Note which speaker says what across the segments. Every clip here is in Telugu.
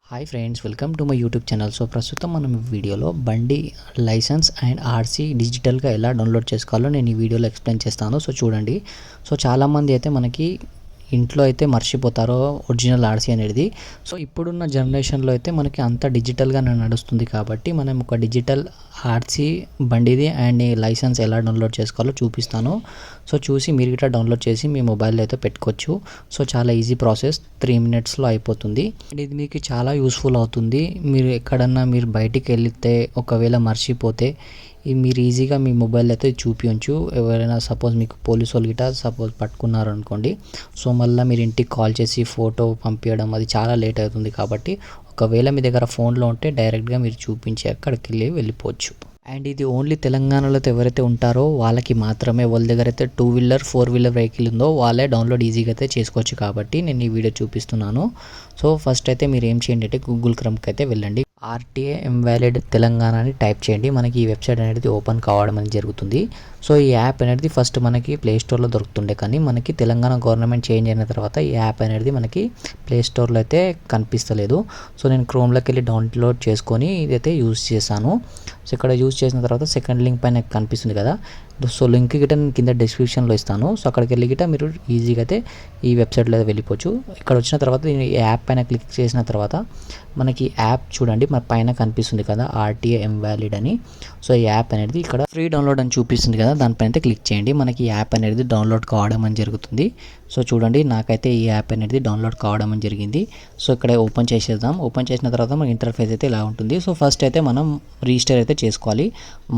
Speaker 1: Hi friends, welcome to my YouTube channel. So ప్రస్తుతం మనం ఈ వీడియోలో బండి లైసెన్స్ అండ్ ఆర్సీ డిజిటల్గా ఎలా డౌన్లోడ్ చేసుకోవాలో నేను ఈ వీడియోలో ఎక్స్ప్లెయిన్ చేస్తాను. సో చూడండి. సో చాలామంది అయితే మనకి ఇంట్లో అయితే మర్చిపోతారో ఒరిజినల్ ఆర్సీ అనేది. సో ఇప్పుడున్న జనరేషన్లో అయితే మనకి అంత డిజిటల్గా నడుస్తుంది కాబట్టి మనం ఒక డిజిటల్ ఆర్సీ బండిది అండ్ లైసెన్స్ ఎలా డౌన్లోడ్ చేసుకోవాలో చూపిస్తాను. సో చూసి మీరు గిట్లా డౌన్లోడ్ చేసి మీ మొబైల్లో అయితే పెట్టుకోవచ్చు. సో చాలా ఈజీ ప్రాసెస్, 3 మినిట్స్లో అయిపోతుంది. అండ్ ఇది మీకు చాలా యూస్ఫుల్ అవుతుంది. మీరు ఎక్కడన్నా మీరు బయటికి వెళ్తే ఒకవేళ మర్చిపోతే మీరు ఈజీగా మీ మొబైల్ అయితే చూపించు. ఎవరైనా సపోజ్ మీకు పోలీసు వాళ్ళు గిట్ట సపోజ్ పట్టుకున్నారు అనుకోండి, సో మళ్ళీ మీరు ఇంటికి కాల్ చేసి ఫోటో పంపించడం అది చాలా లేట్ అవుతుంది. కాబట్టి ఒకవేళ మీ దగ్గర ఫోన్లో ఉంటే డైరెక్ట్గా మీరు చూపించి అక్కడికి వెళ్ళిపోవచ్చు. అండ్ ఇది ఓన్లీ తెలంగాణలో ఎవరైతే ఉంటారో వాళ్ళకి మాత్రమే. వాళ్ళ దగ్గర అయితే 2 వీలర్ 4 వీలర్ వెహికల్ ఉందో వాళ్ళే డౌన్లోడ్ ఈజీగా అయితే చేసుకోవచ్చు. కాబట్టి నేను ఈ వీడియో చూపిస్తున్నాను. సో ఫస్ట్ అయితే మీరు ఏం చేయండి అంటే గూగుల్ క్రోమ్కి అయితే వెళ్ళండి. ఆర్టీఏ ఇన్వాలిడ్ తెలంగాణ అని టైప్ చేయండి. మనకి ఈ వెబ్సైట్ అనేది ఓపెన్ కావడం అనేది జరుగుతుంది. సో ఈ యాప్ అనేది ఫస్ట్ మనకి ప్లే స్టోర్లో దొరుకుతుండే, కానీ మనకి తెలంగాణ గవర్నమెంట్ చేంజ్ అయిన తర్వాత ఈ యాప్ అనేది మనకి ప్లే స్టోర్లో అయితే కనిపిస్తలేదు. సో నేను క్రోమ్లోకి వెళ్ళి డౌన్లోడ్ చేసుకొని ఇదైతే యూజ్ చేశాను. సో ఇక్కడ యూజ్ చేసిన తర్వాత సెకండ్ లింక్ పైన కనిపిస్తుంది కదా, సో లింక్ గిట్ట నేను కింద డిస్క్రిప్షన్లో ఇస్తాను. సో అక్కడికి వెళ్ళి గిట్ట మీరు ఈజీగా అయితే ఈ వెబ్సైట్లో వెళ్ళిపోవచ్చు. ఇక్కడ వచ్చిన తర్వాత ఈ యాప్ పైన క్లిక్ చేసిన తర్వాత మనకి యాప్ చూడండి, మన పైన కనిపిస్తుంది కదా ఆర్టీఏ ఇన్వాలిడ్ అని. సో ఈ యాప్ అనేది ఇక్కడ ఫ్రీ డౌన్లోడ్ అని చూపిస్తుంది కదా, దానిపైన అయితే క్లిక్ చేయండి. మనకి ఈ యాప్ అనేది డౌన్లోడ్ కావడం అని జరుగుతుంది. సో చూడండి, నాకైతే ఈ యాప్ అనేది డౌన్లోడ్ కావడం అని జరిగింది. సో ఇక్కడ ఓపెన్ చేసేద్దాం. ఓపెన్ చేసిన తర్వాత మన ఇంటర్ఫేస్ అయితే ఇలా ఉంటుంది. సో ఫస్ట్ అయితే మనం రిజిస్టర్ అయితే చేసుకోవాలి.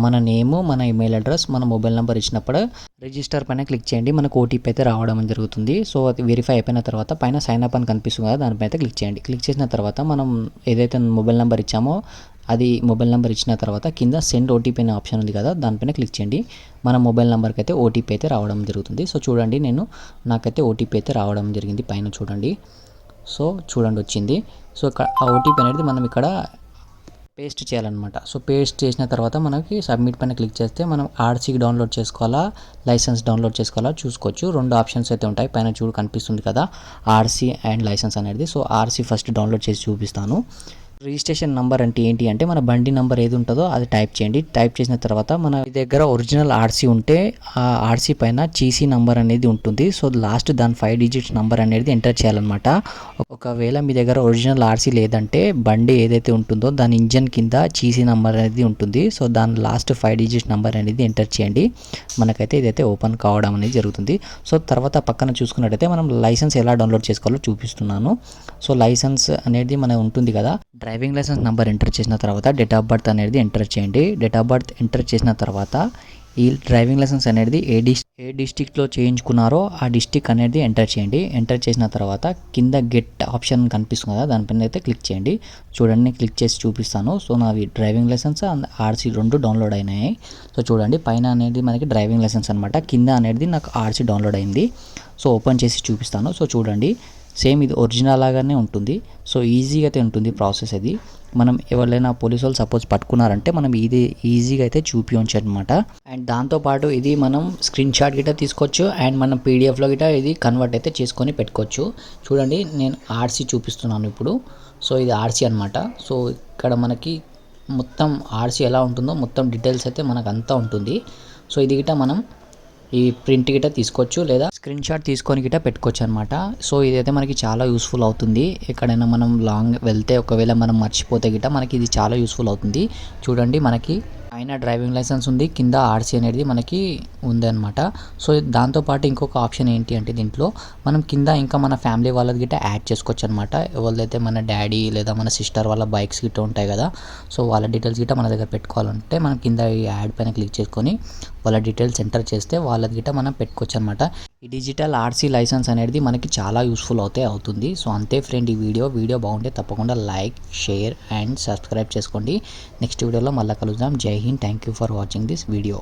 Speaker 1: మన నేము, మన ఈమెయిల్ అడ్రస్, మన మొబైల్ నెంబర్ ఇచ్చినప్పుడు రిజిస్టర్ పైన క్లిక్ చేయండి. మనకు ఓటీపీ అయితే రావడం అని జరుగుతుంది. సో అది వెరిఫై అయిపోయిన తర్వాత పైన సైన్ అప్ అని కనిపిస్తుంది కదా, దానిపైన అయితే క్లిక్ చేయండి. క్లిక్ చేసిన తర్వాత మనం ఏదైతే మొబైల్ నెంబర్ ఇచ్చామో అది మొబైల్ నెంబర్ ఇచ్చిన తర్వాత కింద సెండ్ ఓటీపీ అనే ఆప్షన్ ఉంది కదా, దానిపైన క్లిక్ చేయండి. మన మొబైల్ నెంబర్కి అయితే ఓటీపీ అయితే రావడం జరుగుతుంది. సో చూడండి, నాకైతే ఓటీపీ అయితే రావడం జరిగింది. పైన చూడండి. సో చూడండి వచ్చింది. సో ఇక్కడ ఆ ఓటీపీ అనేది మనం ఇక్కడ పేస్ట్ చేయాలన్నమాట. సో పేస్ట్ చేసిన తర్వాత మనకి సబ్మిట్ పైన క్లిక్ చేస్తే మనం ఆర్సీకి డౌన్లోడ్ చేసుకోవాలా, లైసెన్స్ డౌన్లోడ్ చేసుకోవాలా చూసుకోవచ్చు. 2 ఆప్షన్స్ అయితే ఉంటాయి. పైన కనిపిస్తుంది కదా ఆర్సీ అండ్ లైసెన్స్ అనేది. సో ఆర్సీ ఫస్ట్ డౌన్లోడ్ చేసి చూపిస్తాను. రిజిస్ట్రేషన్ నెంబర్ అంటే ఏంటి అంటే మన బండి నెంబర్ ఏది ఉంటుందో అది టైప్ చేయండి. టైప్ చేసిన తర్వాత మన దగ్గర ఒరిజినల్ ఆర్సీ ఉంటే ఆ ఆర్సీ పైన చీసీ నెంబర్ అనేది ఉంటుంది. సో లాస్ట్ దాని 5 డిజిట్స్ నెంబర్ అనేది ఎంటర్ చేయాలన్నమాట. ఒకవేళ మీ దగ్గర ఒరిజినల్ ఆర్సీ లేదంటే బండి ఏదైతే ఉంటుందో దాని ఇంజన్ కింద చీసీ నెంబర్ అనేది ఉంటుంది. సో దాని లాస్ట్ 5 డిజిట్స్ నెంబర్ అనేది ఎంటర్ చేయండి. మనకైతే ఇదైతే ఓపెన్ కావడం అనేది జరుగుతుంది. సో తర్వాత పక్కన చూసుకున్నట్టయితే మనం లైసెన్స్ ఎలా డౌన్లోడ్ చేసుకోవాలో చూపిస్తున్నాను. సో లైసెన్స్ అనేది మన ఉంటుంది కదా, డ్రైవింగ్ లైసెన్స్ నెంబర్ ఎంటర్ చేసిన తర్వాత డేట్ ఆఫ్ బర్త్ అనేది ఎంటర్ చేయండి. డేట్ ఆఫ్ బర్త్ ఎంటర్ చేసిన తర్వాత ఈ డ్రైవింగ్ లైసెన్స్ అనేది ఏ డిస్టిక్లో చేయించుకున్నారో ఆ డిస్టిక్ అనేది ఎంటర్ చేయండి. ఎంటర్ చేసిన తర్వాత కింద గెట్ ఆప్షన్ కనిపిస్తుంది కదా, దానిపైన అయితే క్లిక్ చేయండి. చూడండి, క్లిక్ చేసి చూపిస్తాను. సో నావి driving license and RC 2 download అయినాయి. సో చూడండి, పైన అనేది మనకి డ్రైవింగ్ లైసెన్స్ అనమాట, కింద అనేది నాకు ఆర్సీ డౌన్లోడ్ అయింది. సో ఓపెన్ చేసి చూపిస్తాను. సో చూడండి, సేమ్ ఇది ఒరిజినల్ లాగానే ఉంటుంది. సో ఈజీగా అయితే ఉంటుంది ప్రాసెస్. అది మనం ఎవరైనా పోలీసు వాళ్ళు సపోజ్ పట్టుకున్నారంటే మనం ఇది ఈజీగా అయితే చూపించవచ్చు అనమాట. అండ్ దాంతోపాటు ఇది మనం స్క్రీన్ షాట్ గిట్ట తీసుకోవచ్చు అండ్ మనం పీడిఎఫ్లో గిట్ట ఇది కన్వర్ట్ అయితే చేసుకొని పెట్టుకోవచ్చు. చూడండి, నేను ఆర్సీ చూపిస్తున్నాను ఇప్పుడు. సో ఇది ఆర్సీ అనమాట. సో ఇక్కడ మనకి మొత్తం ఆర్సీ ఎలా ఉంటుందో మొత్తం డీటెయిల్స్ అయితే మనకు అంతా ఉంటుంది. సో ఇది గిట్ట మనం ఈ ప్రింట్ గిట్ట తీసుకోవచ్చు లేదా స్క్రీన్ షాట్ తీసుకొని గిట్ట పెట్టుకోవచ్చు అనమాట. సో ఇదైతే మనకి చాలా యూస్ఫుల్ అవుతుంది. ఎక్కడైనా మనం లాంగ్ వెళ్తే ఒకవేళ మనం మర్చిపోతే గిట్ట మనకి ఇది చాలా యూస్ఫుల్ అవుతుంది. చూడండి, మనకి పైన డ్రైవింగ్ లైసెన్స్ ఉంది, కింద ఆర్సీ అనేది మనకి ఉంది అనమాట. సో దాంతోపాటు ఇంకొక ఆప్షన్ ఏంటి అంటే దీంట్లో మనం కింద ఇంకా మన ఫ్యామిలీ వాళ్ళది గిట్ట యాడ్ చేసుకోవచ్చు అనమాట. ఎవరిదైతే మన డాడీ లేదా మన సిస్టర్ వాళ్ళ బైక్స్ గిట్ట ఉంటాయి కదా, సో వాళ్ళ డీటెయిల్స్ గిట్ట మన దగ్గర పెట్టుకోవాలంటే మనం కింద ఈ యాడ్ పైన క్లిక్ చేసుకొని వాళ్ళ డీటెయిల్స్ ఎంటర్ చేస్తే వాళ్ళది గిట్ట మనం పెట్టుకోవచ్చు అనమాట. ఈ డిజిటల్ ఆర్సీ లైసెన్స్ అనేది మనకి చాలా యూస్ఫుల్ అవుతుంది. సో అంతే ఫ్రెండ్, ఈ వీడియో బాగుంటే తప్పకుండా లైక్, షేర్ అండ్ సబ్స్క్రైబ్ చేసుకోండి. నెక్స్ట్ వీడియోలో మళ్ళీ కలుద్దాం. జై Hind. Thank you for watching this video.